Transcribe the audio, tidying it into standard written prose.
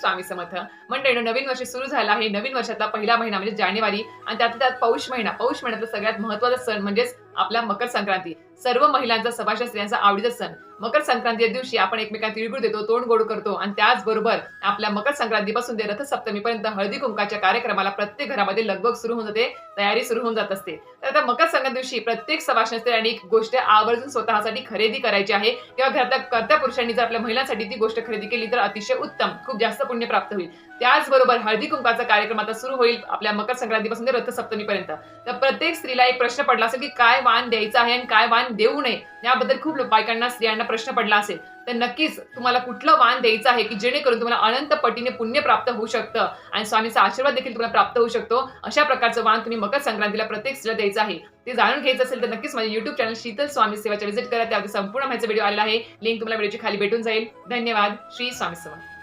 स्वामी समर्थ. मंडळींनो, नवीन वर्ष सुरू झालं आहे. नवीन वर्षातला पहिला महिना म्हणजे जानेवारी आणि त्यातल्या त्यात पौष महिना. पौष महिन्यातला सगळ्यात महत्त्वाचा सण म्हणजेच आपला मकर संक्रांती. सर्व महिलांचा, सभासद स्त्रियांचा आवडीचा सण. मकर संक्रांतीच्या दिवशी आपण एकमेकांना तिळगुळ देतो, तोंड गोड करतो आणि त्याचबरोबर आपल्या मकर संक्रांतीपासून ते रथसप्तमीपर्यंत हळदी-कुंकाच्या कार्यक्रमाला प्रत्येक घरामध्ये लगबग सुरू होऊन जाते, तयारी सुरू होऊन जात असते. तर आता मकर संक्रांती दिवशी प्रत्येक सभासद स्त्रियांनी एक गोष्ट आवर्जून स्वतःसाठी खरेदी करायची आहे किंवा घरातल्या कर्त्या पुरुषांनी जर आपल्या महिलांसाठी ती गोष्ट खरेदी केली तर अतिशय उत्तम, खूप जास्त पुण्य प्राप्त होईल. त्याचबरोबर हळदी-कुंकाचा कार्यक्रम आता सुरू होईल आपल्या मकर संक्रांतीपासून ते रथसप्तमीपर्यंत. तर प्रत्येक स्त्रीला एक प्रश्न पडला असेल की काय वाण द्यायचं आहे आणि काय वाण देऊ नये, याबद्दल खूप बायकांना, स्त्रियांना प्रश्न पडला असेल. तर नक्कीच तुम्हाला कुठलं वाण द्यायचं आहे की जेणेकरून तुम्हाला अनंत पटीने पुण्य प्राप्त होऊ शकतं आणि स्वामींचा आशीर्वाद देखील तुम्हाला प्राप्त होऊ शकतो. अशा प्रकारचं वाण तुम्ही मकर संक्रांतीला प्रत्येक स्त्रीला द्यायचं आहे. ते जाणून घ्यायचं असेल तर नक्कीच माझ्या YouTube चॅनल शीतल स्वामी सेवाच्या व्हिजिट करा. त्यावर संपूर्ण माहिती व्हिडिओ आलेला आहे. लिंक तुम्हाला व्हिडिओच्या खाली भेटून जाईल. धन्यवाद. श्री स्वामी समर्थ.